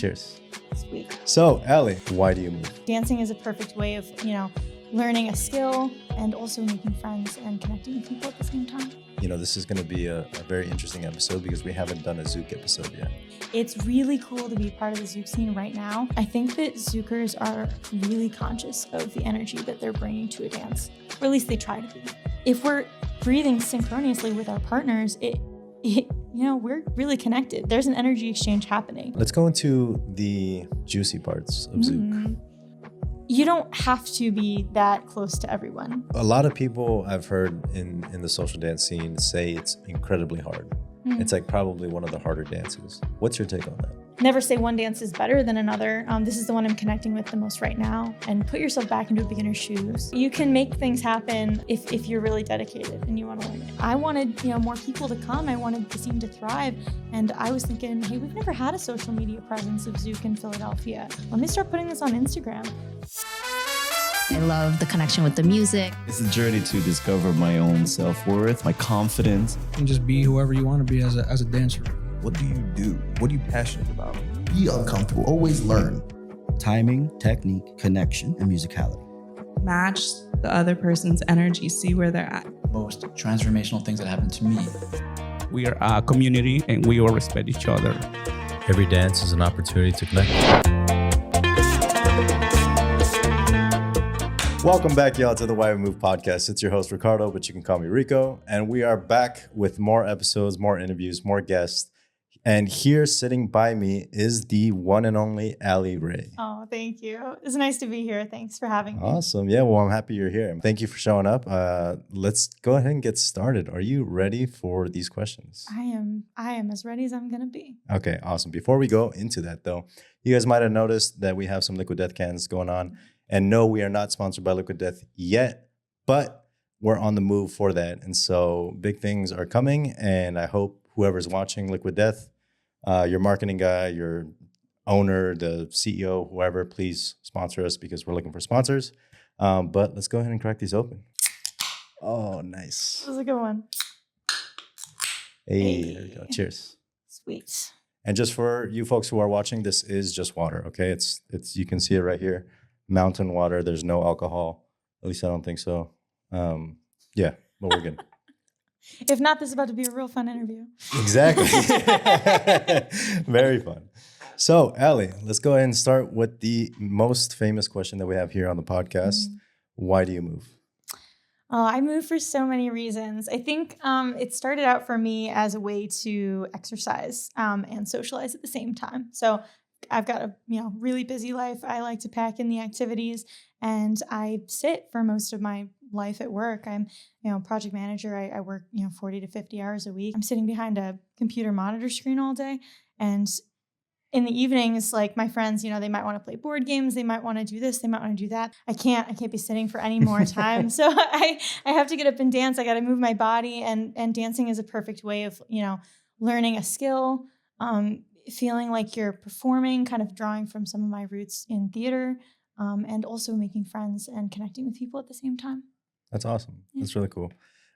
Cheers. Sweet. So, Allie, why do you move? Dancing is a perfect way of, learning a skill and also making friends and connecting with people at the same time. This is going to be a very interesting episode because we haven't done a Zouk episode yet. It's really cool to be part of the Zouk scene right now. I think that Zoukers are really conscious of the energy that they're bringing to a dance, or at least they try to be. If we're breathing synchronously with our partners, we're really connected. There's an energy exchange happening. Let's go into the juicy parts of Zouk. You don't have to be that close to everyone. A lot of people I've heard in the social dance scene say it's incredibly hard. It's like probably one of the harder dances. What's your take on that? Never say one dance is better than another. This is the one I'm connecting with the most right now. And put yourself back into a beginner's shoes. You can make things happen if you're really dedicated and you want to learn it. I wanted, more people to come. I wanted the scene to thrive. And I was thinking, hey, we've never had a social media presence of Zouk in Philadelphia. Let me start putting this on Instagram. I love the connection with the music. It's a journey to discover my own self-worth, my confidence. And just be whoever you want to be as a dancer. What do you do? What are you passionate about? Be uncomfortable. Always learn. Timing, technique, connection, and musicality. Match the other person's energy, see where they're at. Most transformational things that happened to me. We are a community and we all respect each other. Every dance is an opportunity to connect. Welcome back, y'all, to the Why We Move podcast. It's your host, Ricardo, but you can call me Rico. And we are back with more episodes, more interviews, more guests. And here sitting by me is the one and only Allie Ray. Oh, thank you. It's nice to be here. Thanks for having me. Awesome. Yeah, well, I'm happy you're here. Thank you for showing up. Let's go ahead and get started. Are you ready for these questions? I am as ready as I'm going to be. Okay, awesome. Before we go into that, though, you guys might have noticed that we have some Liquid Death cans going on. And no, we are not sponsored by Liquid Death yet, but we're on the move for that. And so big things are coming. And I hope whoever's watching Liquid Death, your marketing guy, your owner, the CEO, whoever, please sponsor us because we're looking for sponsors. But let's go ahead and crack these open. Oh, nice. That was a good one. Hey, there you go. Cheers. Sweet. And just for you folks who are watching, this is just water, okay? It's you can see it right here. Mountain water. There's no alcohol. At least I don't think so. Yeah, but we're good. If not, this is about to be a real fun interview. Exactly. Very fun. So, Allie, let's go ahead and start with the most famous question that we have here on the podcast. Why do you move? Oh, I moved for so many reasons. I think it started out for me as a way to exercise and socialize at the same time. So I've got a really busy life. I like to pack in the activities, and I sit for most of my life at work. I'm project manager. I work 40 to 50 hours a week. I'm sitting behind a computer monitor screen all day, and in the evenings, like my friends, they might want to play board games. They might want to do this. They might want to do that. I can't be sitting for any more time. So I have to get up and dance. I got to move my body, and dancing is a perfect way of learning a skill. Feeling like you're performing, kind of drawing from some of my roots in theater, and also making friends and connecting with people at the same time. That's awesome. Yeah. That's really cool.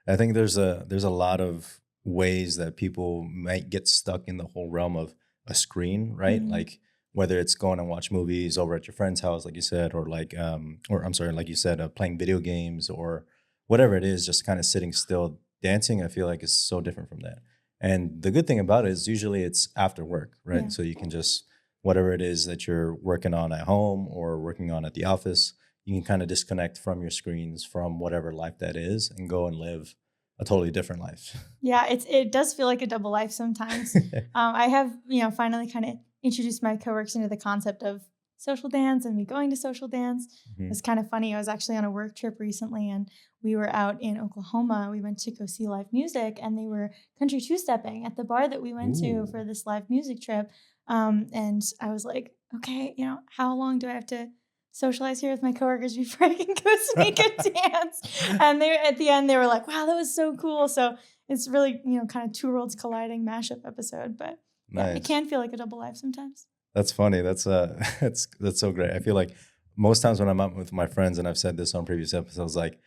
I think there's a lot of ways that people might get stuck in the whole realm of a screen, right? Like whether it's going and watch movies over at your friend's house, like you said, or like you said, playing video games or whatever it is, just kind of sitting still. Dancing, I feel like, is so different from that. And the good thing about it is usually it's after work, right? Yeah. So you can just, whatever it is that you're working on at home or working on at the office, you can kind of disconnect from your screens, from whatever life that is, and go and live a totally different life. Yeah, it does feel like a double life sometimes. I have, finally kind of introduced my coworkers into the concept of social dance and me going to social dance. It was kind of funny. I was actually on a work trip recently, and we were out in Oklahoma. We went to go see live music, and they were country two-stepping at the bar that we went to for this live music trip. And I was like, okay, how long do I have to socialize here with my coworkers before I can go sneak a dance? And at the end, they were like, wow, that was so cool. So it's really, kind of two worlds colliding mashup episode. But nice. Yeah, it can feel like a double life sometimes. That's funny. That's so great. I feel like most times when I'm out with my friends, and I've said this on previous episodes, like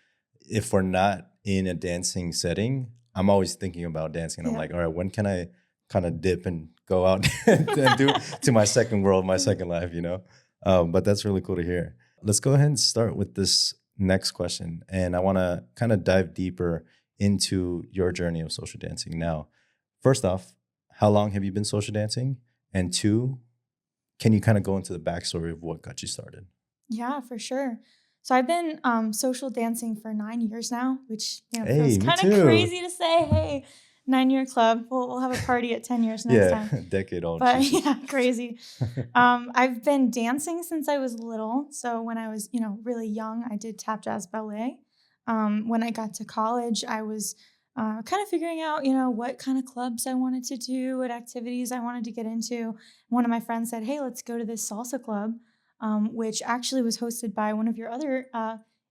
if we're not in a dancing setting, I'm always thinking about dancing. I'm like, all right, when can I kind of dip and go out and do to my second world, my second life, you know? But that's really cool to hear. Let's go ahead and start with this next question. And I want to kind of dive deeper into your journey of social dancing. Now, first off, how long have you been social dancing? And two, can you kind of go into the backstory of what got you started? Yeah, for sure. So I've been social dancing for 9 years now, which Hey, feels me kind of too. crazy to say. Hey, 9-year club. We'll have a party at 10 years next time. Yeah, decade old. But Jesus. yeah, crazy. I've been dancing since I was little. So when I was, really young, I did tap jazz ballet. When I got to college, I was kind of figuring out, what kind of clubs I wanted to do, what activities I wanted to get into. One of my friends said, hey, let's go to this salsa club, which actually was hosted by one of your other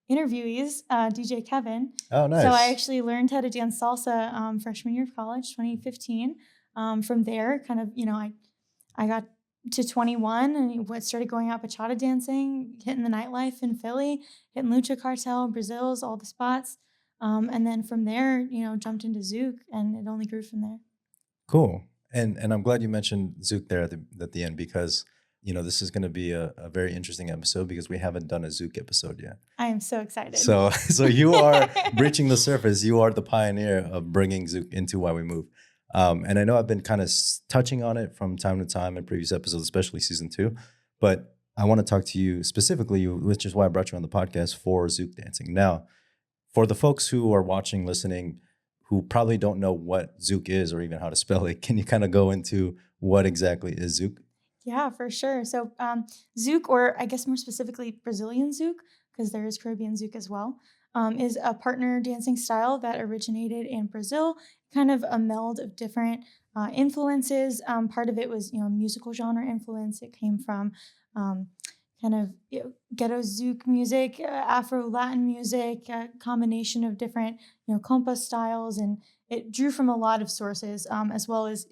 interviewees, DJ Kevin. Oh, nice. So I actually learned how to dance salsa freshman year of college, 2015. From there, kind of, I got to 21 and started going out bachata dancing, hitting the nightlife in Philly, hitting Lucha Cartel, Brazil's, all the spots. And then from there, jumped into Zouk, and it only grew from there. Cool. And I'm glad you mentioned Zouk there at the end, because this is going to be a very interesting episode because we haven't done a Zouk episode yet. I am so excited. So you are breaching the surface. You are the pioneer of bringing Zouk into Why We Move. And I know I've been kind of touching on it from time to time in previous episodes, especially season 2. But I want to talk to you specifically, which is why I brought you on the podcast, for Zouk dancing. Now, for the folks who are watching, listening, who probably don't know what Zouk is or even how to spell it, can you kind of go into what exactly is Zouk? Yeah, for sure. So Zouk, or I guess more specifically Brazilian Zouk, because there is Caribbean Zouk as well, is a partner dancing style that originated in Brazil, kind of a meld of different influences. Part of it was, musical genre influence. It came from kind of ghetto Zouk music, Afro-Latin music, a combination of different, compa styles, and it drew from a lot of sources, as well as,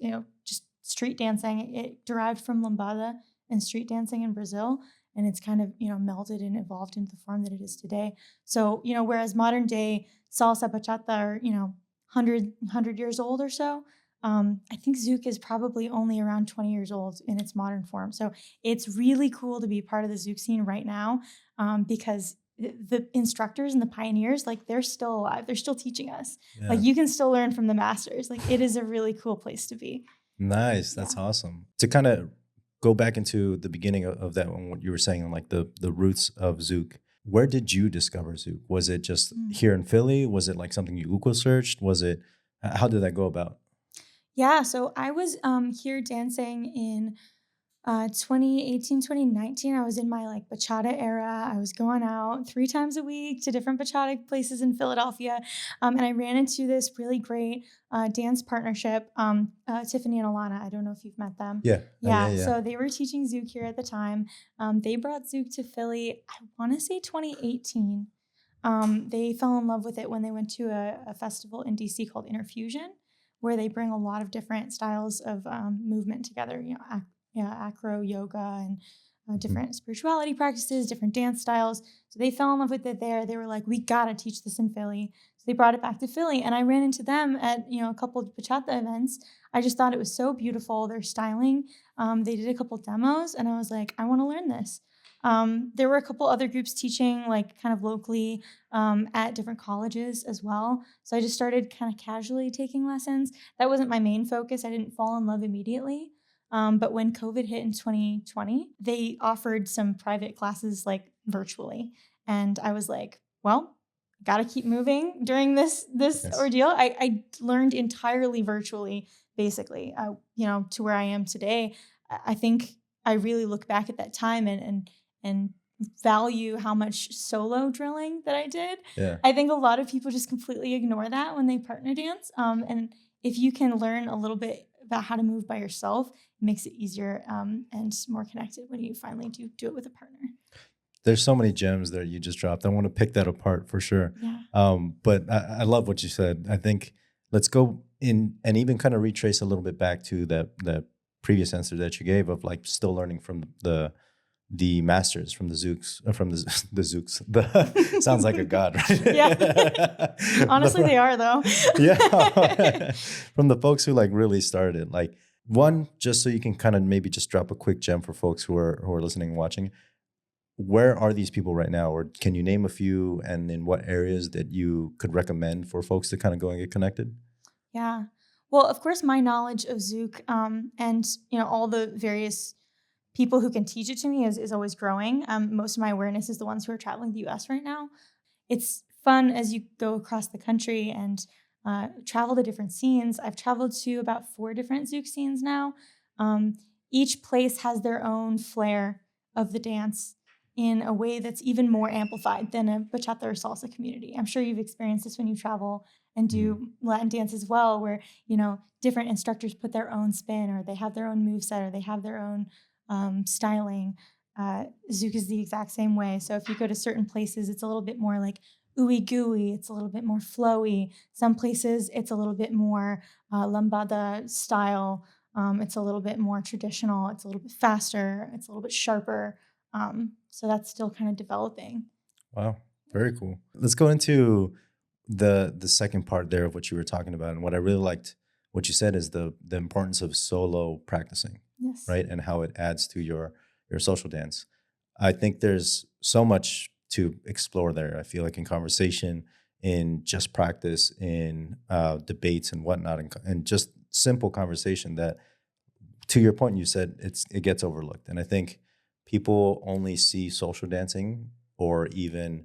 just street dancing. It derived from lambada and street dancing in Brazil, and it's kind of, melded and evolved into the form that it is today. So, whereas modern day salsa, bachata are, 100 years old or so, I think Zouk is probably only around 20 years old in its modern form. So it's really cool to be part of the Zouk scene right now, because the instructors and the pioneers, like, they're still alive. They're still teaching us. Yeah. Like, you can still learn from the masters. Like, it is a really cool place to be. Nice. That's awesome. To kind of go back into the beginning of that one, what you were saying, like the roots of Zouk, where did you discover Zouk? Was it just here in Philly? Was it like something you Google searched? How did that go about? Yeah, so I was here dancing in 2018, 2019. I was in my bachata era. I was going out 3 times a week to different bachata places in Philadelphia. And I ran into this really great dance partnership, Tiffany and Alana. I don't know if you've met them. Yeah. So they were teaching Zouk here at the time. They brought Zouk to Philly, I want to say 2018. They fell in love with it when they went to a festival in DC called Interfusion, where they bring a lot of different styles of movement together, acro, yoga, and different spirituality practices, different dance styles. So they fell in love with it there. They were like, we got to teach this in Philly. So they brought it back to Philly, and I ran into them at, a couple of bachata events. I just thought it was so beautiful, their styling. They did a couple demos, and I was like, I want to learn this. There were a couple other groups teaching kind of locally at different colleges as well. So I just started kind of casually taking lessons. That wasn't my main focus. I didn't fall in love immediately. But when COVID hit in 2020, they offered some private classes virtually. And I was like, well, got to keep moving during this yes. ordeal. I learned entirely virtually, basically, to where I am today. I think I really look back at that time and value how much solo drilling that I did. Yeah. I think a lot of people just completely ignore that when they partner dance. And if you can learn a little bit about how to move by yourself, it makes it easier and more connected when you finally do it with a partner. There's so many gems there you just dropped. I want to pick that apart for sure. Yeah. But I love what you said. I think let's go in and even kind of retrace a little bit back to that previous answer that you gave of still learning from the the masters from the Zouks, from the Zouks. The sounds like a god, right? Yeah. Honestly, they are though. Yeah. From the folks who like really started it. Like one, just so you can kind of maybe just drop a quick gem for folks who are listening and watching. Where are these people right now? Or can you name a few, and in what areas that you could recommend for folks to kind of go and get connected? Yeah. Well, of course, my knowledge of Zouk and all the various people who can teach it to me is always growing. Most of my awareness is the ones who are traveling the U.S. right now. It's fun as you go across the country and travel to different scenes. I've traveled to about 4 different Zouk scenes now. Each place has their own flair of the dance in a way that's even more amplified than a bachata or salsa community. I'm sure you've experienced this when you travel and do Latin dance as well, where, different instructors put their own spin, or they have their own moveset, or they have their own styling. Zouk is the exact same way. So if you go to certain places, it's a little bit more like ooey gooey. It's a little bit more flowy. Some places, it's a little bit more lambada style. It's a little bit more traditional. It's a little bit faster. It's a little bit sharper. So that's still kind of developing. Wow, very cool. Let's go into the second part there of what you were talking about. And what I really liked, what you said, is the importance of solo practicing, Yes. right? And how it adds to your social dance. I think there's so much to explore there. I feel like in conversation, in just practice, in debates and whatnot, and just simple conversation that, to your point, you said it gets overlooked. And I think people only see social dancing or even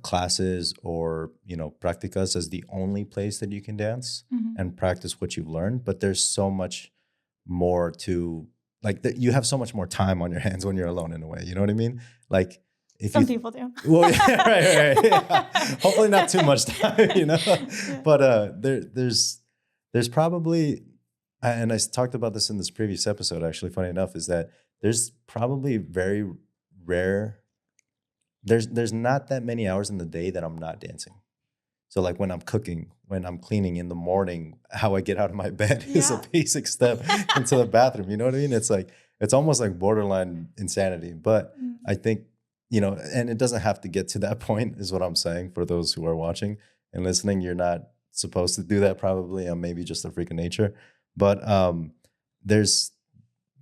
classes or practicas as the only place that you can dance and practice what you've learned. But there's so much more to, like, you have so much more time on your hands when you're alone, in a way. You know what I mean? Like, if some people do. Well, yeah, right. Yeah. Hopefully not too much time, Yeah. But there's probably, and I talked about this in this previous episode, actually, funny enough, is that there's probably very rare, there's not that many hours in the day that I'm not dancing. So like when I'm cooking, when I'm cleaning in the morning, how I get out of my bed is a basic step into the bathroom. You know what I mean? It's like, it's almost like borderline insanity. But I think, and it doesn't have to get to that point, is what I'm saying, for those who are watching and listening. You're not supposed to do that, probably. I'm maybe just a freak of nature. But there's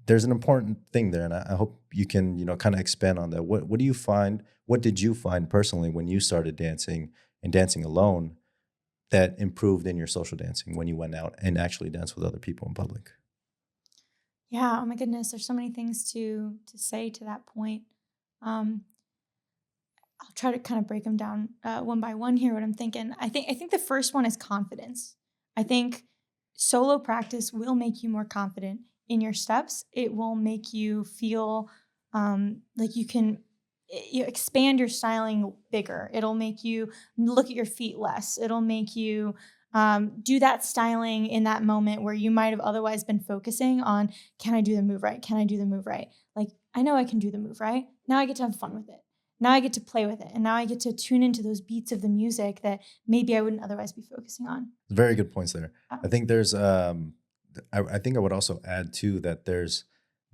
an important thing there, and I hope you can, kind of expand on that. What do you find? What did you find personally when you started dancing and dancing alone that improved in your social dancing when you went out and actually danced with other people in public? Yeah. Oh my goodness. There's so many things to say to that point. I'll try to kind of break them down one by one here. What I'm thinking. I think the first one is confidence. I think solo practice will make you more confident in your steps. It will make you feel like you expand your styling bigger. It'll make you look at your feet less. It'll make you do that styling in that moment where you might have otherwise been focusing on, can I do the move right? Can I do the move right? Like, I know I can do the move right. Now I get to have fun with it. Now I get to play with it. And now I get to tune into those beats of the music that maybe I wouldn't otherwise be focusing on. Very good points there. I think there's, I think I would also add too, that there's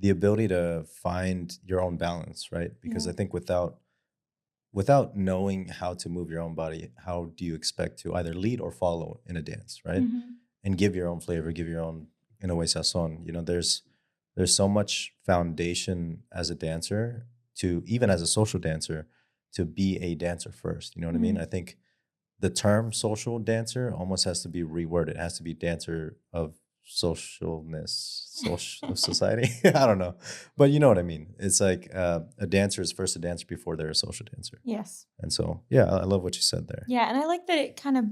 the ability to find your own balance, right? Because I think without knowing how to move your own body, how do you expect to either lead or follow in a dance, right? And give your own flavor, give your own, in a way, sazon. There's so much foundation as a dancer, to even as a social dancer, to be a dancer first. You know what I mean? I think the term social dancer almost has to be reworded. It has to be dancer of socialness, of society. I don't know, but you know what I mean. It's like a dancer is first a dancer before they're a social dancer. Yes. And so, yeah, I love what you said there. Yeah, and I like that it kind of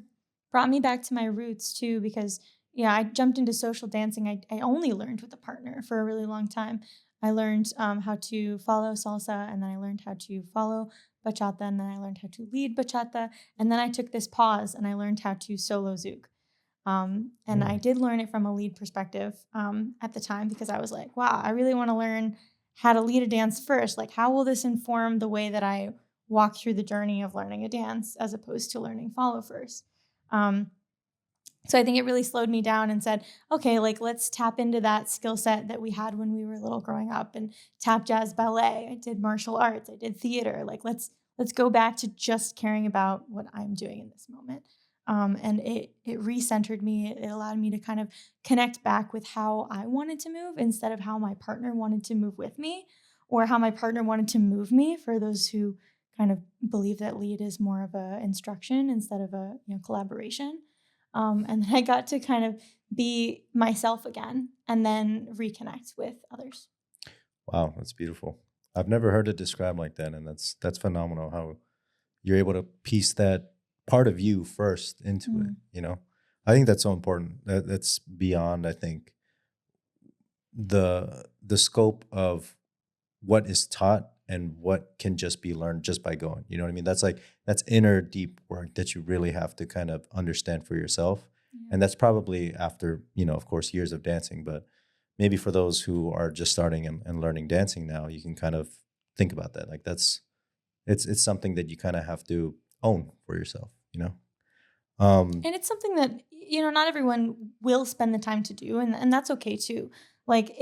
brought me back to my roots too, because I jumped into social dancing. I only learned with a partner for a really long time. I learned how to follow salsa, and then I learned how to follow bachata, and then I learned how to lead bachata, and then I took this pause and I learned how to solo zouk. And I did learn it from a lead perspective at the time, because I was like, wow, I really want to learn how to lead a dance first. Like, how will this inform the way that I walk through the journey of learning a dance, as opposed to learning follow first? So I think it really slowed me down and said, okay, like let's tap into that skill set that we had when we were little growing up, and tap jazz ballet. I did martial arts. I did theater. Like let's go back to just caring about what I'm doing in this moment. And it recentered me. It allowed me to kind of connect back with how I wanted to move instead of how my partner wanted to move with me, or how my partner wanted to move me, for those who kind of believe that lead is more of a instruction instead of a collaboration. And then I got to kind of be myself again and then reconnect with others. Wow, that's beautiful. I've never heard it described like that, and that's phenomenal how you're able to piece that part of you first into it, you know? I think that's so important. That's beyond, I think, the scope of what is taught and what can just be learned just by going. You know what I mean? That's inner deep work that you really have to kind of understand for yourself. Yeah. And that's probably after, of course, years of dancing, but maybe for those who are just starting and learning dancing now, you can kind of think about that. Like it's something that you kind of have to own for yourself, And it's something that, not everyone will spend the time to do, and that's okay too. Like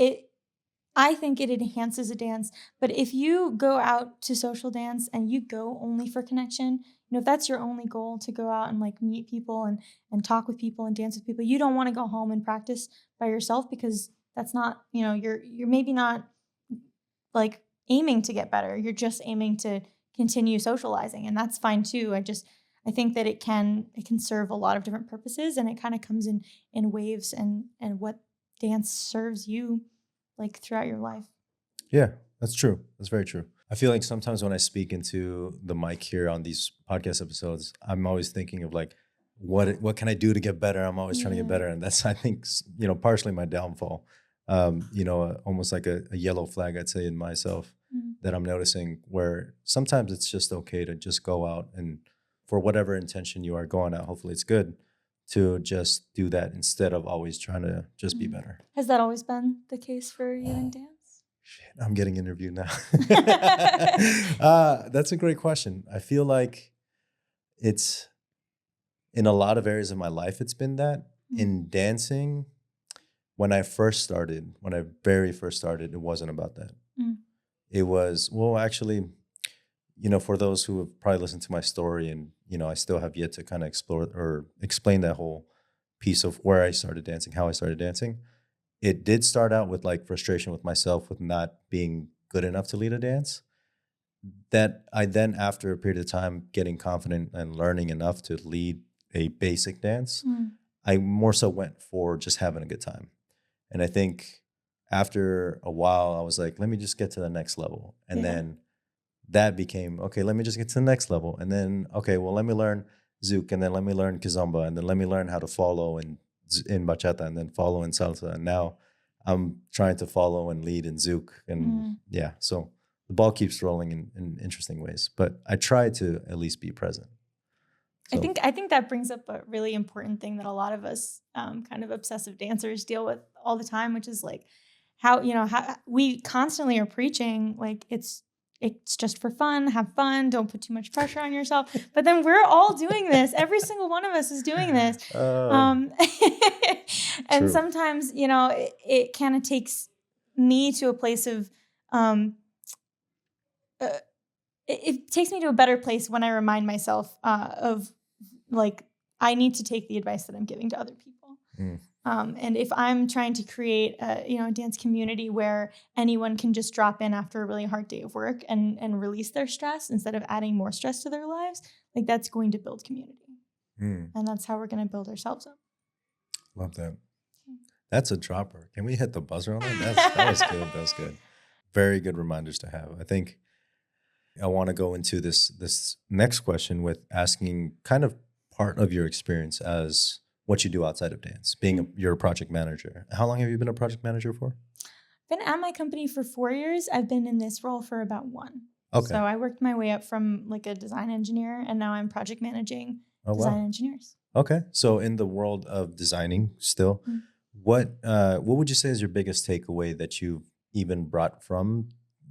I think it enhances a dance, but if you go out to social dance and you go only for connection, if that's your only goal, to go out and like meet people and talk with people and dance with people, you don't want to go home and practice by yourself, because that's not, you're maybe not like aiming to get better. You're just aiming to continue socializing, and that's fine too. I think that it can serve a lot of different purposes, and it kind of comes in waves, and what dance serves you like throughout your life. Yeah, that's true. That's very true. I feel like sometimes when I speak into the mic here on these podcast episodes, I'm always thinking of like, what can I do to get better? I'm always trying to get better. And that's, I think, partially my downfall. Almost like a yellow flag, I'd say, in myself that I'm noticing, where sometimes it's just okay to just go out and, for whatever intention you are going out, hopefully it's good, to just do that instead of always trying to just be better. Has that always been the case for you in dance? Shit, I'm getting interviewed now. That's a great question. I feel like it's, in a lot of areas of my life, it's been that. In dancing, when I very first started, it wasn't about that. It was, well, actually, for those who have probably listened to my story, and, I still have yet to kind of explore or explain that whole piece of where I started dancing, how I started dancing. It did start out with like frustration with myself with not being good enough to lead a dance. That I then, after a period of time, getting confident and learning enough to lead a basic dance, I more so went for just having a good time. And I think after a while, I was like, let me just get to the next level. And then that became, okay, let me just get to the next level. And then, okay, well, let me learn Zouk, and then let me learn Kizomba, and then let me learn how to follow in Bachata, and then follow in Salsa. And now I'm trying to follow and lead in Zouk. And so the ball keeps rolling in interesting ways. But I try to at least be present. So. I think that brings up a really important thing that a lot of us kind of obsessive dancers deal with all the time, which is like how we constantly are preaching like it's just for fun, have fun, don't put too much pressure on yourself. But then we're all doing this. Every single one of us is doing this. And true. sometimes, it kind of takes me to a place of, it takes me to a better place when I remind myself of like, I need to take the advice that I'm giving to other people. And if I'm trying to create a dance community where anyone can just drop in after a really hard day of work and release their stress instead of adding more stress to their lives, like that's going to build community. And that's how we're going to build ourselves up. Love that. That's a dropper. Can we hit the buzzer on that? That was good. That was good. Very good reminders to have. I think I want to go into this next question with asking kind of part of your experience as what you do outside of dance, you're a project manager. How long have you been a project manager for? I've been at my company for 4 years. I've been in this role for about 1. Okay. So I worked my way up from like a design engineer, and now I'm project managing design engineers. Okay. So in the world of designing still, what would you say is your biggest takeaway that you've even brought from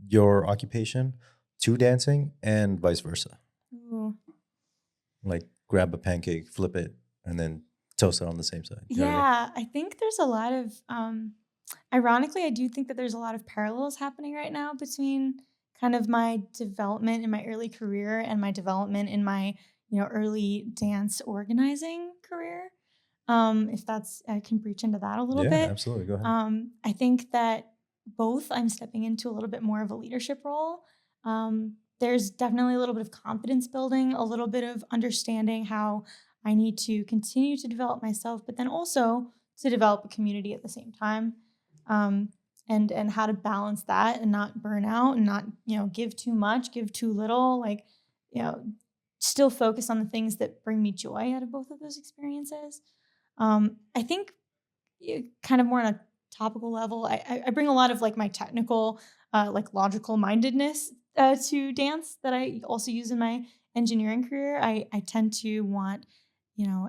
your occupation to dancing, and vice versa? Ooh. Like grab a pancake, flip it, and then toast it on the same side. You know what I mean? Yeah, I think there's a lot of ironically, I do think that there's a lot of parallels happening right now between kind of my development in my early career and my development in my, early dance organizing career. If that's I can breach into that a little Yeah, bit. absolutely. Go ahead. I think that both I'm stepping into a little bit more of a leadership role. There's definitely a little bit of confidence building, a little bit of understanding how I need to continue to develop myself, but then also to develop a community at the same time. And how to balance that and not burn out and not, give too much, give too little, like, you know, still focus on the things that bring me joy out of both of those experiences. I think kind of more on a topical level, I bring a lot of like my technical, like logical mindedness to dance that I also use in my engineering career. I tend to want,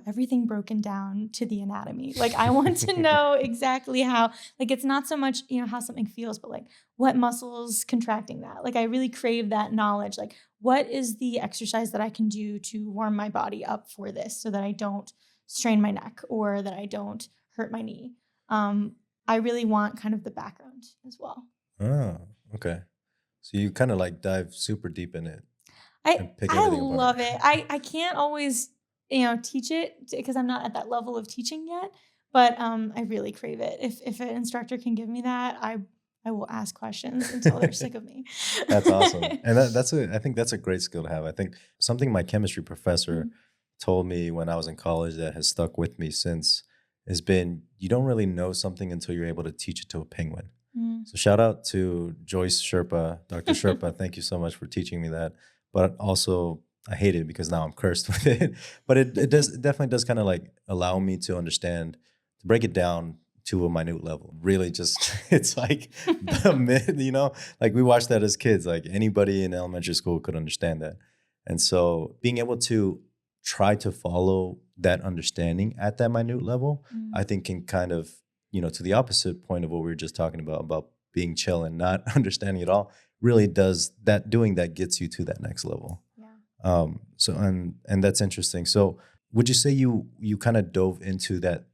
everything broken down to the anatomy. Like I want to know exactly how, like it's not so much, how something feels, but like what muscles contracting that. Like I really crave that knowledge. Like what is the exercise that I can do to warm my body up for this so that I don't strain my neck or that I don't hurt my knee. I really want kind of the background as well. Oh, okay. So you kind of like dive super deep in it I and pick I everything apart. love it. I can't always teach it because I'm not at that level of teaching yet, but I really crave it. If an instructor can give me that, I will ask questions until they're sick of me. That's awesome. And I think that's a great skill to have. I think something my chemistry professor told me when I was in college that has stuck with me since has been you don't really know something until you're able to teach it to a penguin. So shout out to Joyce Sherpa, Dr. Sherpa. Thank you so much for teaching me that. But also I hate it because now I'm cursed with it. But it definitely does kind of like allow me to understand, to break it down to a minute level. Really just, it's like like we watched that as kids, like anybody in elementary school could understand that. And so being able to try to follow that understanding at that minute level, I think can kind of, to the opposite point of what we were just talking about being chill and not understanding it all, really does that, doing that gets you to that next level. Yeah. So, and that's interesting. So would you say you kind of dove into that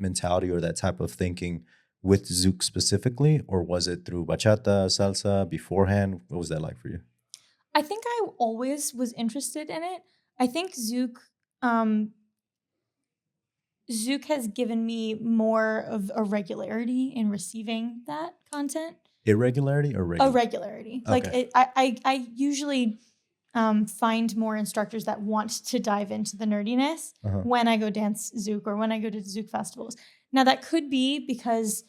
mentality or that type of thinking with Zouk specifically, or was it through bachata, salsa beforehand? What was that like for you? I think I always was interested in it. I think Zouk has given me more of a regularity in receiving that content. Irregularity or regular? A regularity. Okay. Like I usually find more instructors that want to dive into the nerdiness when I go dance Zouk or when I go to Zouk festivals. Now that could be because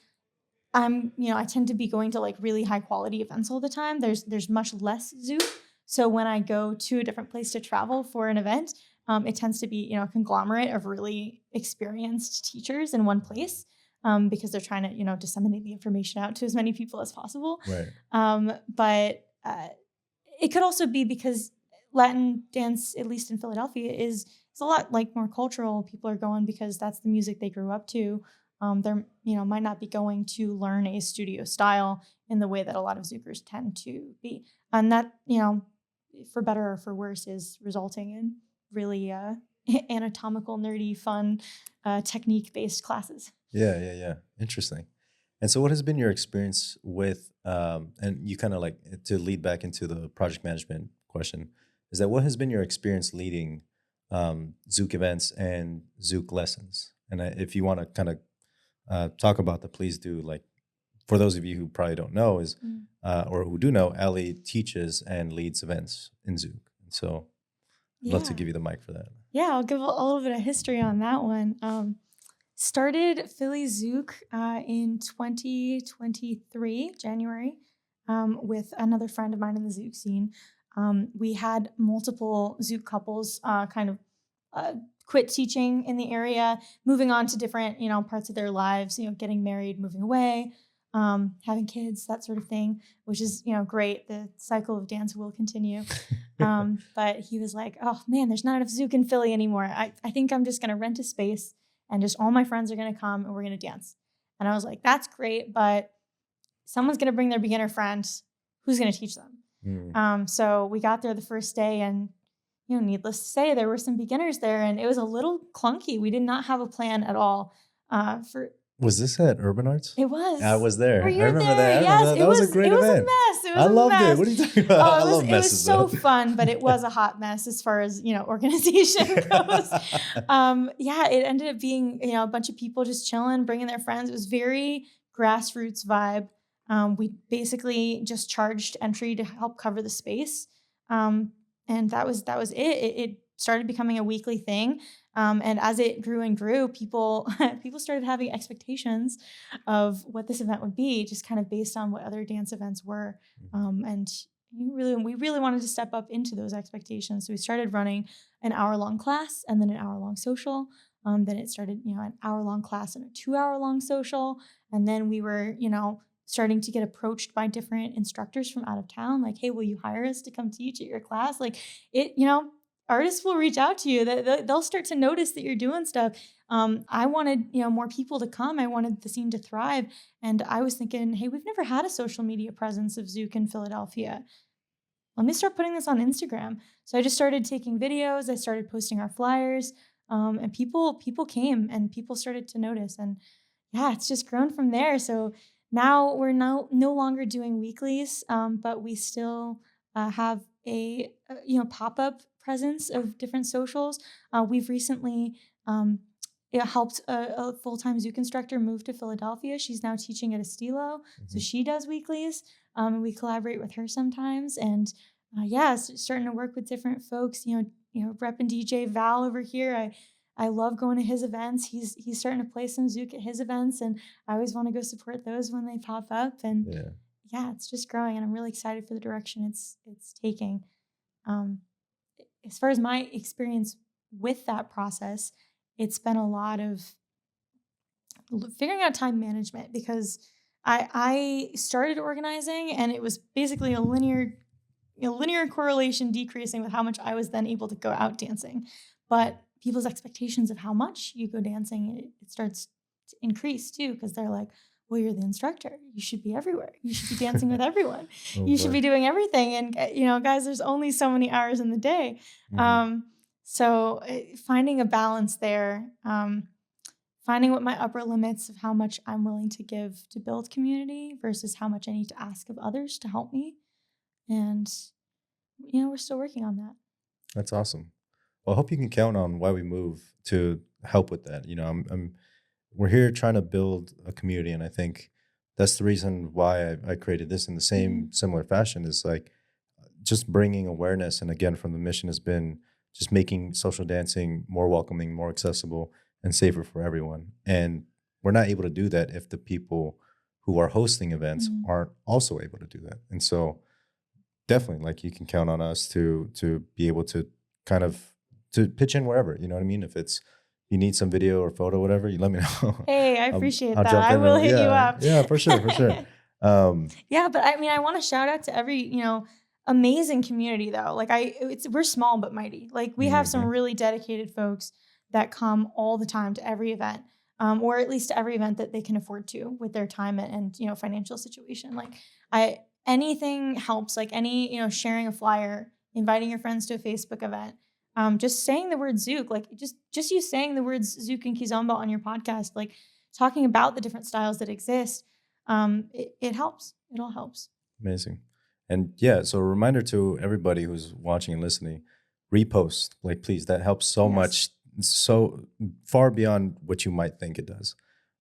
I tend to be going to like really high quality events all the time. There's much less Zouk. So when I go to a different place to travel for an event, it tends to be, a conglomerate of really experienced teachers in one place because they're trying to, disseminate the information out to as many people as possible. Right. But it could also be because Latin dance, at least in Philadelphia, is a lot like more cultural. People are going because that's the music they grew up to. They're, might not be going to learn a studio style in the way that a lot of Zoukers tend to be. And that, for better or for worse, is resulting in really anatomical, nerdy, fun, technique-based classes. Yeah. Interesting. And so what has been your experience with, and you kind of like to lead back into the project management question, is that what has been your experience leading Zouk events and Zouk lessons? And if you want to kind of talk about that, please do. Like, for those of you who probably don't know or who do know, Allie teaches and leads events in Zouk. And so I'd love to give you the mic for that. Yeah, I'll give a little bit of history on that one. Started Philly Zouk in 2023, January, with another friend of mine in the Zouk scene. We had multiple Zouk couples kind of quit teaching in the area, moving on to different, parts of their lives, getting married, moving away, having kids, that sort of thing, which is, great. The cycle of dance will continue. But he was like, oh man, there's not enough Zouk in Philly anymore. I think I'm just going to rent a space and just all my friends are going to come and we're going to dance. And I was like, that's great, but someone's going to bring their beginner friend. Who's going to teach them? So we got there the first day and needless to say, there were some beginners there, and it was a little clunky. We did not have a plan at all. Was this at Urban Arts? It was. I was there. Were you I remember there? that. Yes, That was a great event. It was a mess. I loved it. What are you talking about? I love messes. It was so fun, but it was a hot mess as far as organization goes. It ended up being a bunch of people just chilling, bringing their friends. It was very grassroots vibe. We basically just charged entry to help cover the space, and that was it. It started becoming a weekly thing. And as it grew and grew, people started having expectations of what this event would be, just kind of based on what other dance events were. And we really wanted to step up into those expectations. So we started running an hour-long class and then an hour-long social. Then it started, an hour-long class and a 2-hour-long social. And then we were, starting to get approached by different instructors from out of town. Like, hey, will you hire us to come teach at your class? Like artists will reach out to you. They'll start to notice that you're doing stuff. I wanted, more people to come. I wanted the scene to thrive. And I was thinking, hey, we've never had a social media presence of Zouk in Philadelphia. Let me start putting this on Instagram. So I just started taking videos. I started posting our flyers, and people came and people started to notice. And yeah, it's just grown from there. So now we're no longer doing weeklies, but we still have a pop-up presence of different socials. We've recently helped a full-time Zouk instructor move to Philadelphia. She's now teaching at Estilo, so she does weeklies. We collaborate with her sometimes, and starting to work with different folks. Repping DJ Val over here. I love going to his events. He's starting to play some Zouk at his events, and I always want to go support those when they pop up. And it's just growing, and I'm really excited for the direction it's taking. As far as my experience with that process, it's been a lot of figuring out time management, because I started organizing and it was basically a linear correlation decreasing with how much I was then able to go out dancing. But people's expectations of how much you go dancing, it starts to increase too, because they're like, well, you're the instructor. You should be everywhere. You should be dancing with everyone. You should be doing everything. And, guys, there's only so many hours in the day. So finding a balance there, finding what my upper limits of how much I'm willing to give to build community versus how much I need to ask of others to help me. And, we're still working on that. That's awesome. Well, I hope you can count on Why We Move to help with that. We're here trying to build a community, and I think that's the reason why I created this in the same similar fashion, is like just bringing awareness. And again, from the mission has been just making social dancing more welcoming, more accessible, and safer for everyone. And we're not able to do that if the people who are hosting events aren't also able to do that. And so definitely, like, you can count on us to be able to kind of to pitch in wherever, you know what I mean? If it's you need some video or photo, whatever, you let me know. Hey, I appreciate that. I will hit you up. Yeah, for sure. But I want to shout out to every, amazing community though. Like we're small but mighty. Like we have some really dedicated folks that come all the time to every event, or at least to every event that they can afford to with their time and financial situation. Like anything helps. Like any sharing a flyer, inviting your friends to a Facebook event. Just saying the word Zouk, like just you saying the words Zouk and Kizomba on your podcast, like talking about the different styles that exist, it helps. It all helps. Amazing. And so a reminder to everybody who's watching and listening, repost, like, please, that helps so much, so far beyond what you might think it does.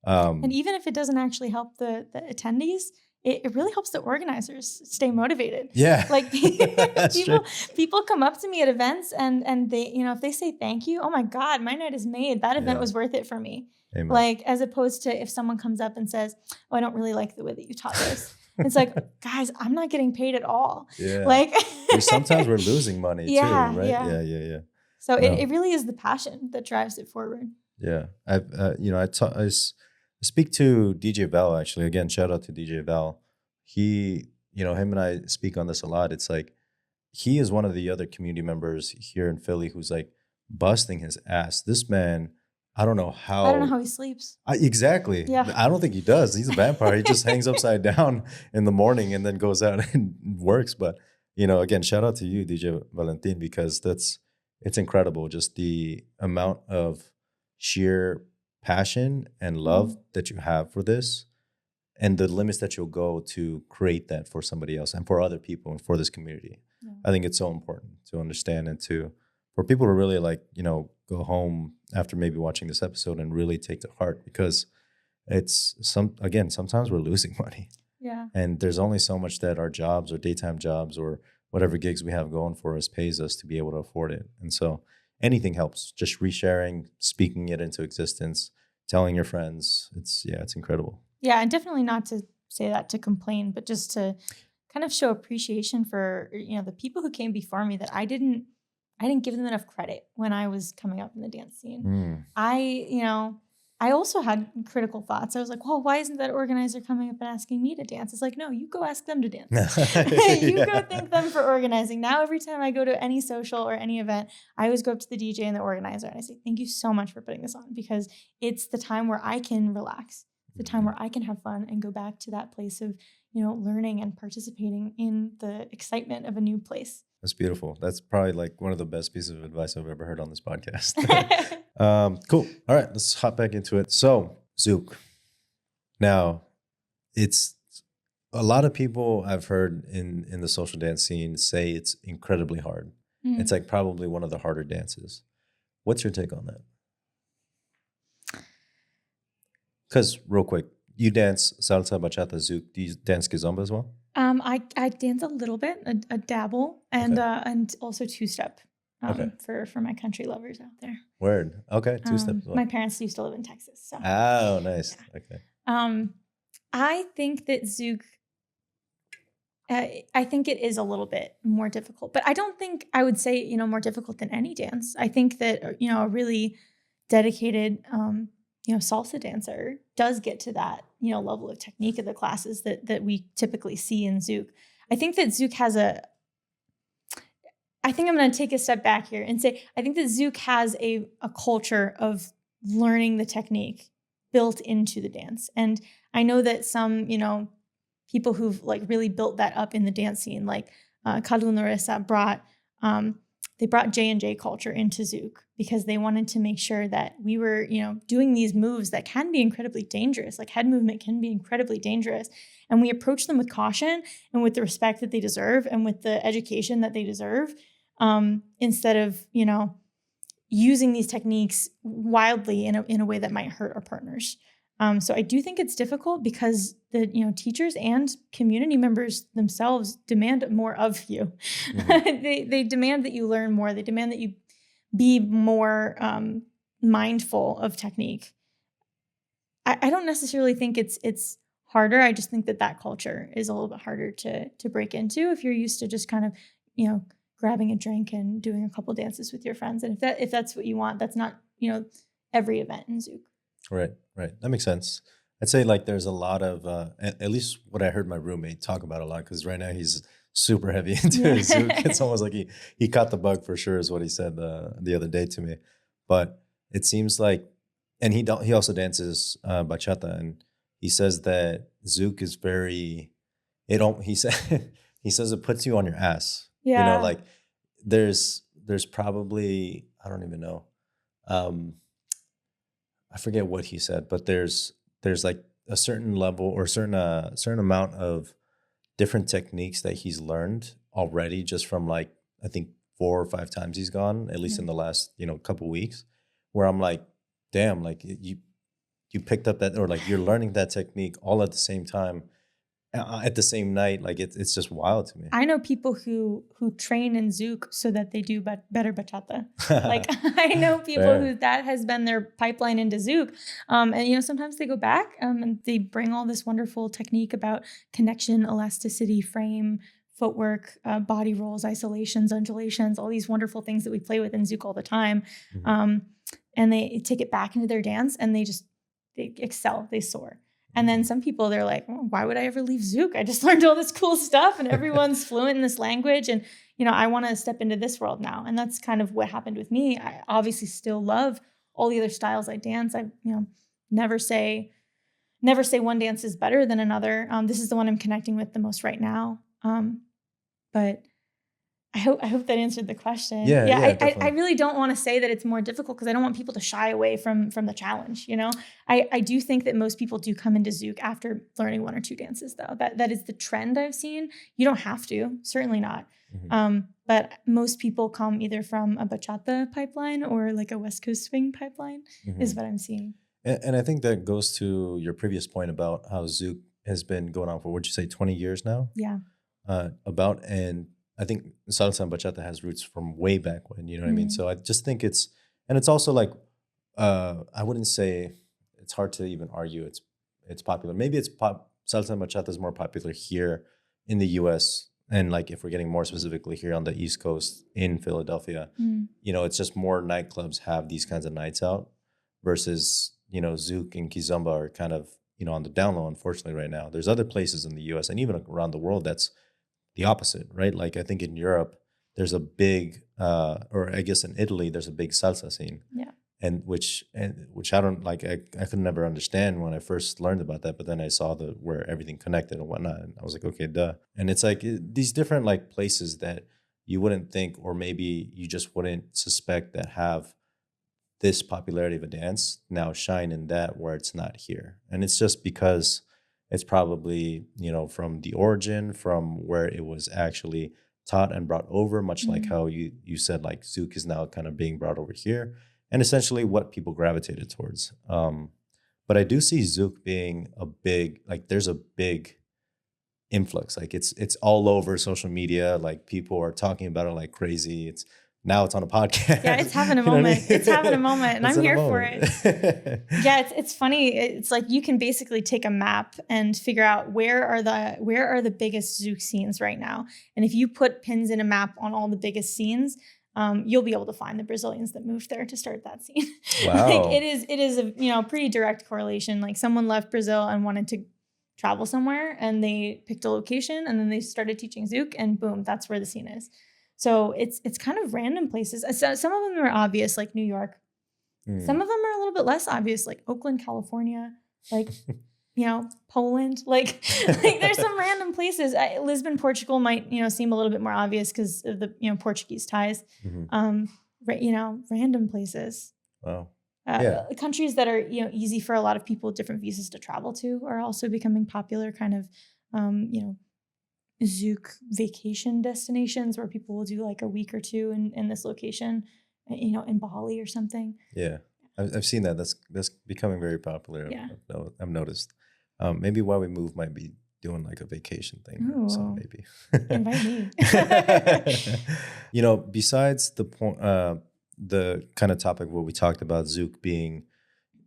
And even if it doesn't actually help the attendees, it really helps the organizers stay motivated. Yeah. Like people come up to me at events and they, if they say thank you, oh my God, my night is made. That event was worth it for me. Amen. Like, as opposed to if someone comes up and says, oh, I don't really like the way that you taught this. It's like, guys, I'm not getting paid at all. Yeah. Like sometimes we're losing money too, right? Yeah. So it really is the passion that drives it forward. Yeah. I speak to DJ Val, actually. Again, shout out to DJ Val. He, him and I speak on this a lot. It's like, he is one of the other community members here in Philly who's like busting his ass. This man, I don't know how he sleeps. Exactly. Yeah. I don't think he does. He's a vampire. He just hangs upside down in the morning and then goes out and works. But, again, shout out to you, DJ Valentin, because it's incredible. Just the amount of sheer passion and love that you have for this, and the limits that you'll go to create that for somebody else and for other people and for this community. Yeah. I think it's so important to understand and for people to really go home after maybe watching this episode and really take to heart, because it's sometimes we're losing money. Yeah. And there's only so much that our jobs or daytime jobs or whatever gigs we have going for us pays us to be able to afford it. And so anything helps. Just resharing, speaking it into existence, telling your friends. It's incredible. Yeah, and definitely not to say that to complain, but just to kind of show appreciation for, the people who came before me that I didn't give them enough credit when I was coming up in the dance scene. I also had critical thoughts. I was like, well, why isn't that organizer coming up and asking me to dance? It's like, no, you go ask them to dance. You go thank them for organizing. Now, every time I go to any social or any event, I always go up to the DJ and the organizer and I say, thank you so much for putting this on, because it's the time where I can relax. It's the time where I can have fun and go back to that place of, learning and participating in the excitement of a new place. That's beautiful. That's probably like one of the best pieces of advice I've ever heard on this podcast. Cool. All right, let's hop back into it. So, Zouk. Now, it's a lot of people I've heard in the social dance scene say it's incredibly hard. Mm. It's like probably one of the harder dances. What's your take on that? Because real quick, you dance salsa, bachata, zouk. Do you dance kizomba as well? I dance a little bit, a dabble, and also two-step for my country lovers out there. Word. Okay, two-step as well. My parents used to live in Texas. So. Oh, nice. Yeah. Okay. I think that zouk, I think it is a little bit more difficult, but I don't think I would say, more difficult than any dance. I think that, a really dedicated, salsa dancer does get to that, level of technique of the classes that we typically see in Zouk. I think that Zouk has I think I'm going to take a step back here and say, I think that Zouk has a culture of learning the technique built into the dance. And I know that some, people who've really built that up in the dance scene, like Kalu Narissa they brought J&J culture into Zouk because they wanted to make sure that we were, doing these moves that can be incredibly dangerous. Like head movement can be incredibly dangerous. And we approach them with caution and with the respect that they deserve and with the education that they deserve, instead of, using these techniques wildly in a way that might hurt our partners. So I do think it's difficult because the teachers and community members themselves demand more of you. Mm-hmm. They demand that you learn more. They demand that you be more mindful of technique. I don't necessarily think it's harder. I just think that culture is a little bit harder to break into if you're used to just kind of grabbing a drink and doing a couple dances with your friends. And if that's what you want, that's not every event in Zouk. Right. That makes sense. I'd say there's a lot of, at least what I heard my roommate talk about a lot, because right now he's super heavy into Zouk. It's almost like he caught the bug for sure is what he said the other day to me. But it seems like, and he also dances bachata, and he says that Zouk is he says it puts you on your ass. Yeah. There's probably, I don't even know. I forget what he said, but there's a certain level or certain amount of different techniques that he's learned already just from I think 4 or 5 times he's gone, at least in the last, couple weeks, where I'm like, damn, you picked up that, or you're learning that technique all at the same time, at the same night. It's just wild to me. I know people who train in Zouk so that they do better bachata. I know people who that has been their pipeline into Zouk. And sometimes they go back and they bring all this wonderful technique about connection, elasticity, frame, footwork, body rolls, isolations, undulations, all these wonderful things that we play with in Zouk all the time. Mm-hmm. And they take it back into their dance and they excel, they soar. And then some people, they're like, well, why would I ever leave Zouk? I just learned all this cool stuff and everyone's fluent in this language. And, I want to step into this world now. And that's kind of what happened with me. I obviously still love all the other styles I dance. I, never say one dance is better than another. This is the one I'm connecting with the most right now. But I hope that answered the question. Yeah, I really don't want to say that it's more difficult because I don't want people to shy away from the challenge. You know, I do think that most people do come into Zouk after learning 1 or 2 dances, though. That is the trend I've seen. You don't have to, certainly not. But most people come either from a bachata pipeline or like a West Coast swing pipeline, is what I'm seeing. And I think that goes to your previous point about how Zouk has been going on for, what'd you say, 20 years now? Yeah. And I think salsa and bachata has roots from way back when, you know what I mean? So I just think it's also like, I wouldn't say, it's hard to even argue it's popular. Maybe salsa and bachata is more popular here in the US. And like, if we're getting more specifically here on the East Coast in Philadelphia, you know, it's just more nightclubs have these kinds of nights out versus, you know, Zouk and Kizomba are kind of, you know, on the down low, unfortunately, right now. There's other places in the US and even around the world that's the opposite, right? Like, I think in Europe, there's a big, or I guess in Italy, there's a big salsa scene. Yeah. And which I don't like, I could never understand when I first learned about that, but then I saw where everything connected and whatnot. And I was like, okay, duh. And it's like these different like places that you wouldn't think, or maybe you just wouldn't suspect that have this popularity of a dance now shine in that where it's not here. And it's just because it's probably, you know, from the origin, from where it was actually taught and brought over, much like how you said, like Zouk is now kind of being brought over here, and essentially what people gravitated towards. But I do see Zouk being a big, like there's a big influx. Like it's all over social media. Like people are talking about it like crazy. Now it's on a podcast. Yeah, it's having a moment. It's having a moment, and I'm here for it. Yeah, it's funny. It's like you can basically take a map and figure out where are the biggest Zouk scenes right now. And if you put pins in a map on all the biggest scenes, you'll be able to find the Brazilians that moved there to start that scene. Wow. Like it is a pretty direct correlation. Like someone left Brazil and wanted to travel somewhere, and they picked a location, and then they started teaching Zouk, and boom, that's where the scene is. So it's kind of random places. So some of them are obvious, like New York. Some of them are a little bit less obvious, like Oakland, California, like, you know, Poland. Like there's some random places. Lisbon, Portugal might, you know, seem a little bit more obvious because of the, you know, Portuguese ties. You know, random places. Wow. Countries that are, you know, easy for a lot of people with different visas to travel to are also becoming popular kind of, you know, Zouk vacation destinations where people will do like a week or two in this location, you know, in Bali or something. Yeah, I've seen that. That's becoming very popular. Yeah. I've noticed. Maybe While We Move might be doing like a vacation thing. Ooh. So maybe. Invite me. You know, besides the point, the kind of topic where we talked about Zouk being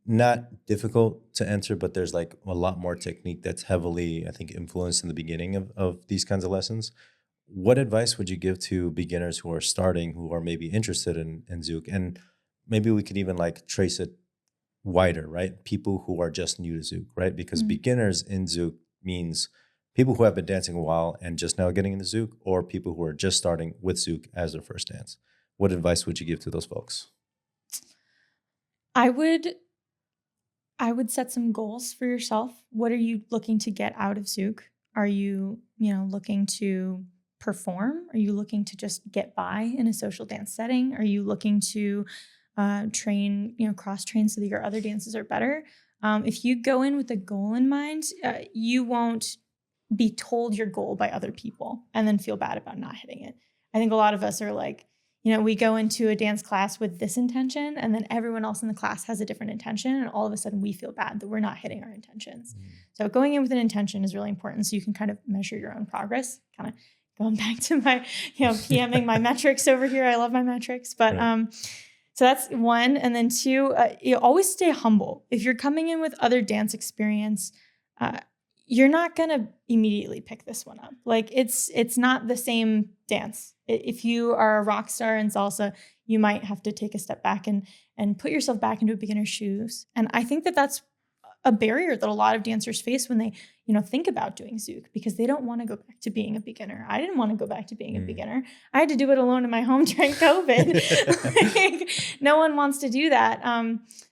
not difficult to enter, but there's like a lot more technique that's heavily, I think, influenced in the beginning of these kinds of lessons. What advice would you give to beginners who are starting, who are maybe interested in Zouk? And maybe we could even like trace it wider, right? People who are just new to Zouk, right? Because beginners in Zouk means people who have been dancing a while and just now getting into Zouk, or people who are just starting with Zouk as their first dance. What advice would you give to those folks? I would set some goals for yourself. What are you looking to get out of Zouk? Are you, you know, looking to perform? Are you looking to just get by in a social dance setting? Are you looking to train, you know, cross-train so that your other dances are better? If you go in with a goal in mind, you won't be told your goal by other people and then feel bad about not hitting it. I think a lot of us are like, you know, we go into a dance class with this intention, and then everyone else in the class has a different intention, and all of a sudden we feel bad that we're not hitting our intentions. So going in with an intention is really important, so you can kind of measure your own progress. Kind of going back to my, you know, PMing my metrics over here. I love my metrics, but so that's one. And then two, you always stay humble. If you're coming in with other dance experience, you're not going to immediately pick this one up. Like it's not the same dance. If you are a rock star in salsa, you might have to take a step back and put yourself back into a beginner's shoes. And I think that that's a barrier that a lot of dancers face when they, you know, think about doing Zouk, because they don't want to go back to being a beginner. I didn't want to go back to being a beginner. I had to do it alone in my home during COVID. Like, no one wants to do that.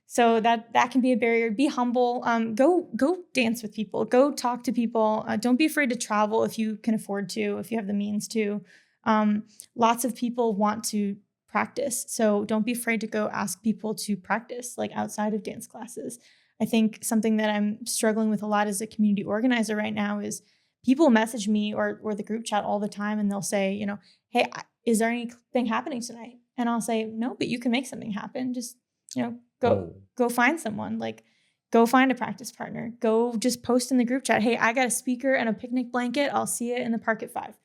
So that can be a barrier. Be humble. Go dance with people. Go talk to people. Don't be afraid to travel if you can afford to, if you have the means to. Lots of people want to practice. So don't be afraid to go ask people to practice, like outside of dance classes. I think something that I'm struggling with a lot as a community organizer right now is people message me or the group chat all the time, and they'll say, you know, hey, is there anything happening tonight? And I'll say, no, but you can make something happen. Just, you know, go find someone. Like, go find a practice partner. Go just post in the group chat, hey, I got a speaker and a picnic blanket. I'll see you in the park at 5.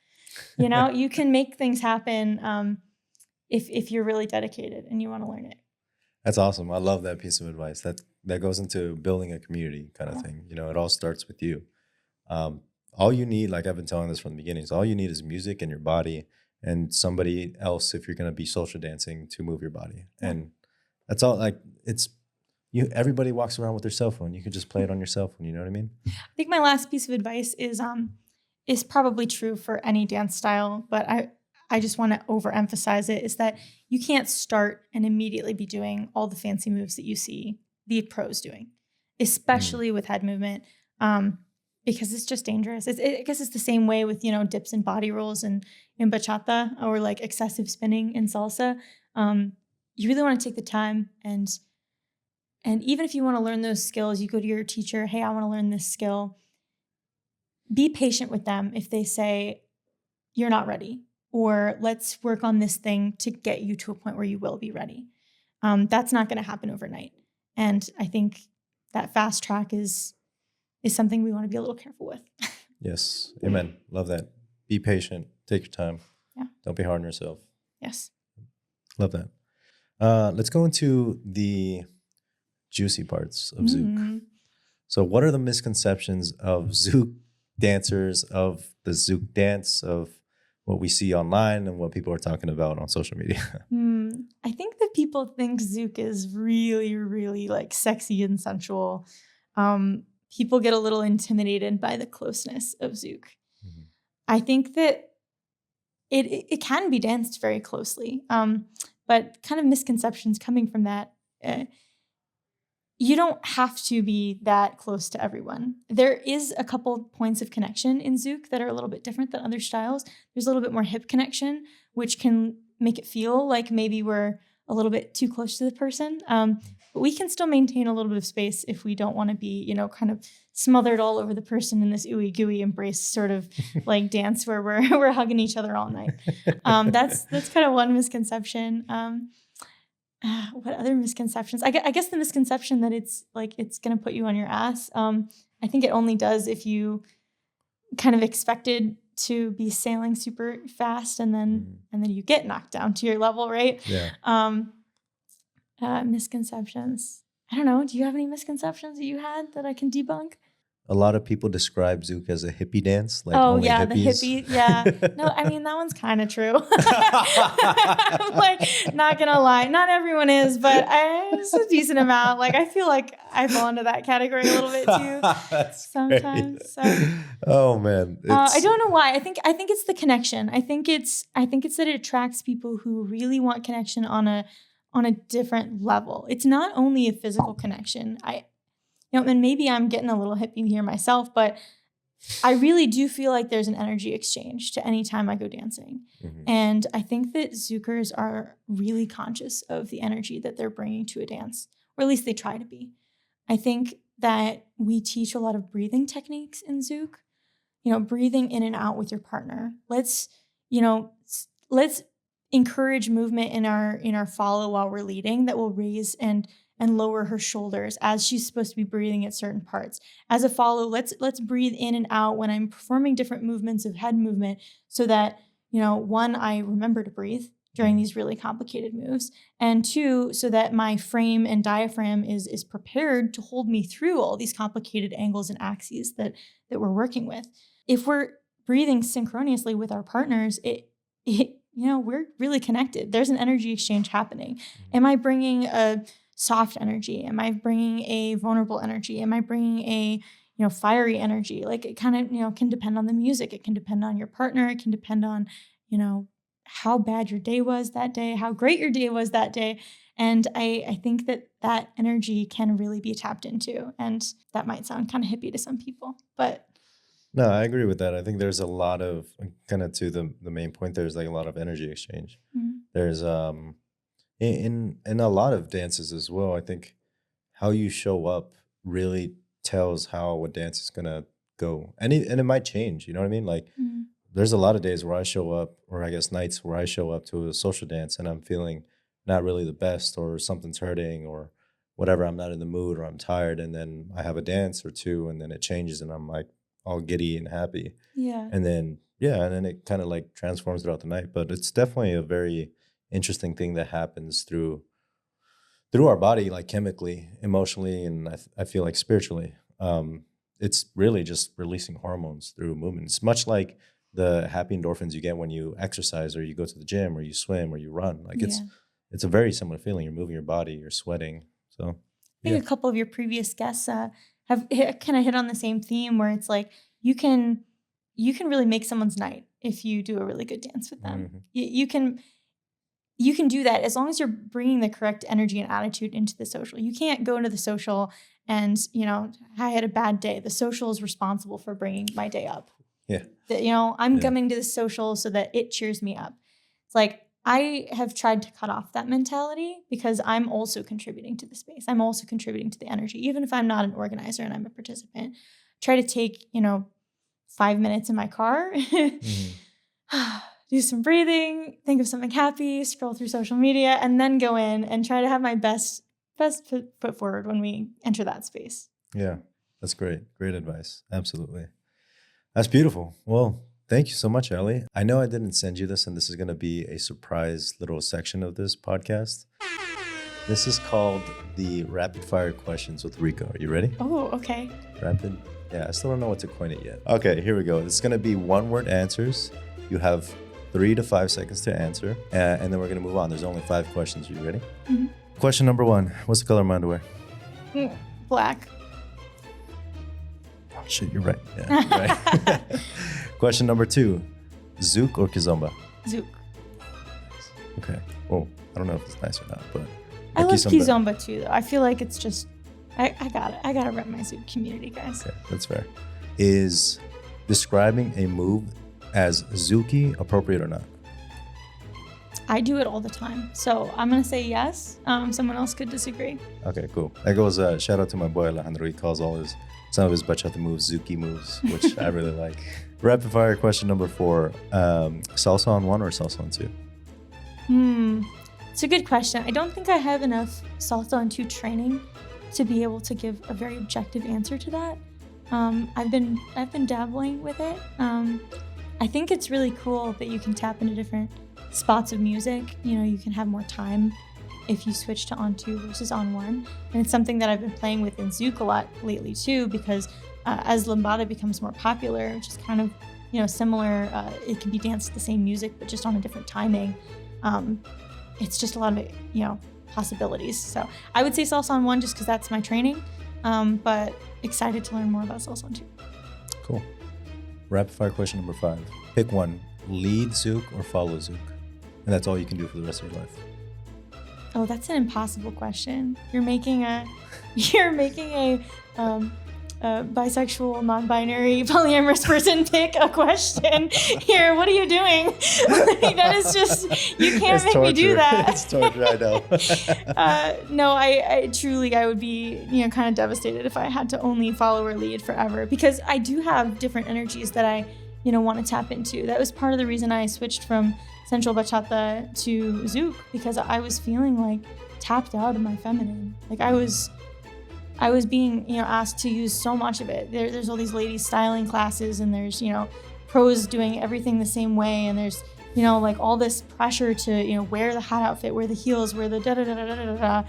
You know, you can make things happen if you're really dedicated and you want to learn it. That's awesome. I love that piece of advice. That goes into building a community kind of thing. You know, it all starts with you. All you need, like I've been telling this from the beginning, is all you need is music and your body and somebody else if you're going to be social dancing to move your body. And that's all. Like, it's everybody walks around with their cell phone. You can just play it on your cell phone. You know what I mean? I think my last piece of advice is probably true for any dance style, but I just want to overemphasize it, is that you can't start and immediately be doing all the fancy moves that you see the pros doing, especially with head movement, because it's just dangerous. I guess it's the same way with, you know, dips and body rolls and in bachata, or like excessive spinning in salsa. You really want to take the time, and even if you want to learn those skills, you go to your teacher, hey, I want to learn this skill. Be patient with them if they say, you're not ready, or let's work on this thing to get you to a point where you will be ready. That's not going to happen overnight. And I think that fast track is something we want to be a little careful with. Yes. Amen. Love that. Be patient. Take your time. Yeah. Don't be hard on yourself. Yes. Love that. Let's go into the juicy parts of Zouk. So what are the misconceptions of Zouk dancers, of the Zouk dance, of what we see online and what people are talking about on social media? I think that people think Zouk is really, really like sexy and sensual. People get a little intimidated by the closeness of Zouk. I think that it can be danced very closely, but kind of misconceptions coming from that. You don't have to be that close to everyone. There is a couple points of connection in Zouk that are a little bit different than other styles. There's a little bit more hip connection, which can make it feel like maybe we're a little bit too close to the person. But we can still maintain a little bit of space if we don't want to be, you know, kind of smothered all over the person in this ooey gooey embrace sort of like dance where we're hugging each other all night. That's kind of one misconception. What other misconceptions? I guess the misconception that it's like it's going to put you on your ass. I think it only does if you kind of expected to be sailing super fast and then you get knocked down to your level, right? Yeah. Misconceptions. I don't know. Do you have any misconceptions that you had that I can debunk? A lot of people describe Zouk as a hippie dance. Like oh only yeah, hippies. the hippie. Yeah. No, I mean that one's kind of true. I'm like, not gonna lie, not everyone is, but it's a decent amount. Like I feel like I fall into that category a little bit too sometimes. So. Oh man, I don't know why. I think it's the connection. I think it's that it attracts people who really want connection on a different level. It's not only a physical connection. And maybe I'm getting a little hippie here myself, but I really do feel like there's an energy exchange to any time I go dancing. And I think that Zoukers are really conscious of the energy that they're bringing to a dance, or at least they try to be. I think that we teach a lot of breathing techniques in Zouk, you know, breathing in and out with your partner. Let's encourage movement in our follow while we're leading that will raise and lower her shoulders as she's supposed to be breathing at certain parts. As a follow, let's breathe in and out when I'm performing different movements of head movement so that, you know, one, I remember to breathe during these really complicated moves, and two, so that my frame and diaphragm is prepared to hold me through all these complicated angles and axes that we're working with. If we're breathing synchronously with our partners, we're really connected. There's an energy exchange happening. Am I bringing a soft energy? Am I bringing a vulnerable energy? Am I bringing a, fiery energy? Like it kind of, can depend on the music. It can depend on your partner. It can depend on, how bad your day was that day, how great your day was that day. And I think that energy can really be tapped into. And that might sound kind of hippie to some people, but No, I agree with that. I think there's a lot of kind of to the main point. There's like a lot of energy exchange. There's in a lot of dances as well. I think how you show up really tells how a dance is gonna go, and it might change. You know what I mean? Like there's a lot of days where I show up, or I guess nights where I show up to a social dance and I'm feeling not really the best, or something's hurting, or whatever. I'm not in the mood, or I'm tired, and then I have a dance or two, and then it changes, and I'm like all giddy and happy. Yeah. And then and then it kind of like transforms throughout the night. But it's definitely a very interesting thing that happens through our body, like chemically, emotionally, and I feel like spiritually. It's really just releasing hormones through movements, much like the happy endorphins you get when you exercise, or you go to the gym, or you swim, or you run. Like it's a very similar feeling. You're moving your body, you're sweating. So I think a couple of your previous guests have kind of hit on the same theme, where it's like you can really make someone's night if you do a really good dance with them. You can do that as long as you're bringing the correct energy and attitude into the social. You can't go into the social and, I had a bad day. The social is responsible for bringing my day up. Yeah. I'm coming to the social so that it cheers me up. It's like, I have tried to cut off that mentality because I'm also contributing to the space. I'm also contributing to the energy. Even if I'm not an organizer and I'm a participant, try to take, 5 minutes in my car, do some breathing, think of something happy, scroll through social media, and then go in and try to have my best foot forward when we enter that space. Yeah, that's great. Great advice. Absolutely. That's beautiful. Well, thank you so much, Allie. I know I didn't send you this, and this is going to be a surprise little section of this podcast. This is called the Rapid Fire Questions with Rico. Are you ready? Oh, okay. Rapid? Yeah, I still don't know what to coin it yet. Okay, here we go. This is going to be one-word answers. You have 3 to 5 seconds to answer, and then we're going to move on. There's only 5 questions. Are you ready? Question number 1. What's the color of my underwear? Black. Oh, shit, you're right. Yeah, you're right. Question number 2. Zouk or kizomba? Zouk. Okay. Well, I don't know if it's nice or not, but I love kizomba too, though. I feel like it's just, I got it. I got to rep my Zouk community, guys. Okay, that's fair. Is describing a move as Zouki appropriate or not? I do it all the time. So I'm going to say yes. Someone else could disagree. Okay, cool. That goes, shout out to my boy Alejandro. He calls some of his bachata moves Zouki moves, which I really like. Rapid fire question number 4. Salsa on 1 or salsa on 2? It's a good question. I don't think I have enough salsa on 2 training to be able to give a very objective answer to that. I've been dabbling with it. I think it's really cool that you can tap into different spots of music. You can have more time if you switch to on 2 versus on 1. And it's something that I've been playing with in Zouk a lot lately too, because as lambada becomes more popular, which is kind of, similar, it can be danced to the same music, but just on a different timing. It's just a lot of, possibilities. So I would say salsa on 1 just because that's my training, but excited to learn more about salsa on 2. Cool. Rapid fire question number 5. Pick one, lead Zouk or follow Zouk. And that's all you can do for the rest of your life. Oh, that's an impossible question. You're making a bisexual, non-binary, polyamorous person pick a question here. What are you doing? That is just, you can't make me do that. It's torture, I know. No, I truly, I would be, kind of devastated if I had to only follow or lead forever, because I do have different energies that I, want to tap into. That was part of the reason I switched from Central Bachata to Zouk, because I was feeling like tapped out of my feminine. Like I was being, asked to use so much of it. There's all these ladies styling classes, and there's, pros doing everything the same way, and there's, like all this pressure to, wear the hat outfit, wear the heels, wear the da-da-da-da-da-da.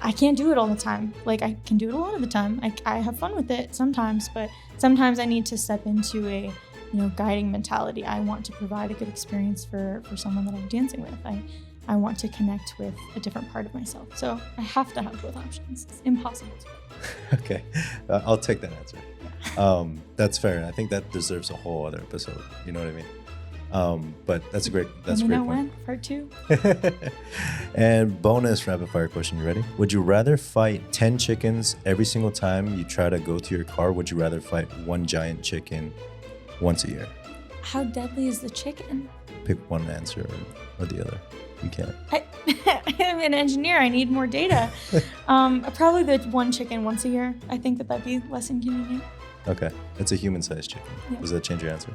I can't do it all the time. Like I can do it a lot of the time. I have fun with it sometimes, but sometimes I need to step into a, guiding mentality. I want to provide a good experience for someone that I'm dancing with. I want to connect with a different part of myself. So I have to have both options. It's impossible to. Okay, I'll take that answer. Yeah. That's fair. I think that deserves a whole other episode. You know what I mean? But that's a great point. When? Part 2? And bonus rapid fire question. You ready? Would you rather fight 10 chickens every single time you try to go to your car? Would you rather fight one giant chicken once a year? How deadly is the chicken? Pick one answer or the other. You can't. I'm an engineer. I need more data. Probably the one chicken once a year. I think that'd be less inconvenient. Okay. It's a human-sized chicken. Yeah. Does that change your answer?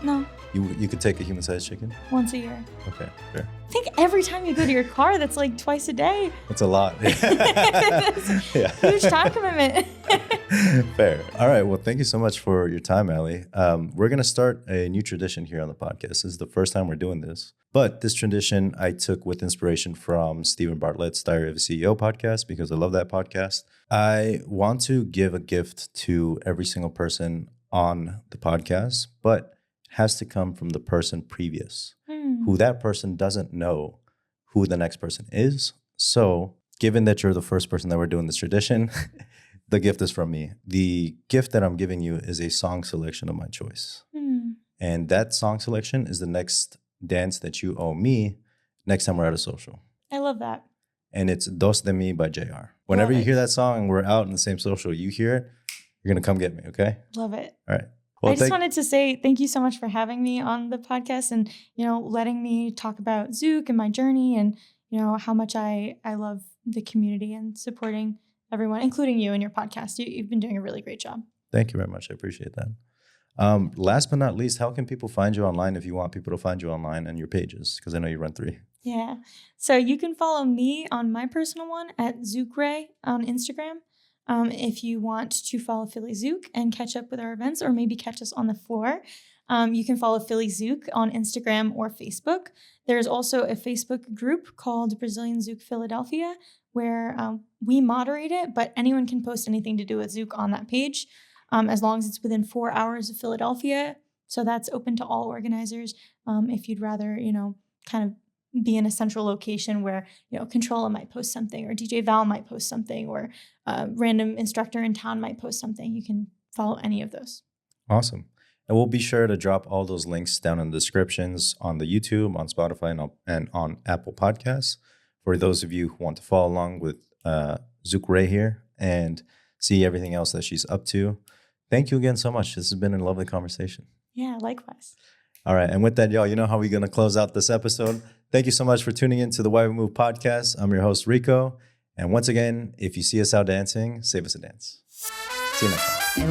No, You could take a human-sized chicken? once a year. Okay, fair. I think every time you go to your car, that's like twice a day. That's a lot. Yeah. Huge time commitment. Fair. All right. Well, thank you so much for your time, Allie. We're going to start a new tradition here on the podcast. This is the first time we're doing this. But this tradition I took with inspiration from Stephen Bartlett's Diary of a CEO podcast because I love that podcast. I want to give a gift to every single person on the podcast, but it has to come from the person previous, who that person doesn't know who the next person is. So given that you're the first person that we're doing this tradition, the gift is from me. The gift that I'm giving you is a song selection of my choice. And that song selection is the next dance that you owe me next time we're at a social. I love that. And it's Dos de Mi by JR. Whenever you hear that song and we're out in the same social, you hear it, you're going to come get me, okay? Love it. All right. Well, I just wanted to say thank you so much for having me on the podcast and, letting me talk about Zouk and my journey and, how much I love the community and supporting everyone, including you and your podcast. You've been doing a really great job. Thank you very much. I appreciate that. Last but not least, how can people find you online if you want people to find you online and your pages? Because I know you run 3. Yeah. So you can follow me on my personal one at Zouk Ray on Instagram. If you want to follow Philly Zouk and catch up with our events or maybe catch us on the floor, you can follow Philly Zouk on Instagram or Facebook. There's also a Facebook group called Brazilian Zouk Philadelphia where we moderate it, but anyone can post anything to do with Zouk on that page as long as it's within 4 hours of Philadelphia. So that's open to all organizers. If you'd rather, kind of be in a central location where, Controlla might post something or DJ Val might post something or a random instructor in town might post something. You can follow any of those. Awesome. And we'll be sure to drop all those links down in the descriptions on the YouTube, on Spotify, and on Apple Podcasts for those of you who want to follow along with Zouk Ray here and see everything else that she's up to. Thank you again so much. This has been a lovely conversation. Yeah, likewise. All right. And with that, y'all, you know how we're going to close out this episode. Thank you so much for tuning in to the Why We Move podcast. I'm your host, Rico. And once again, if you see us out dancing, save us a dance. See you next time.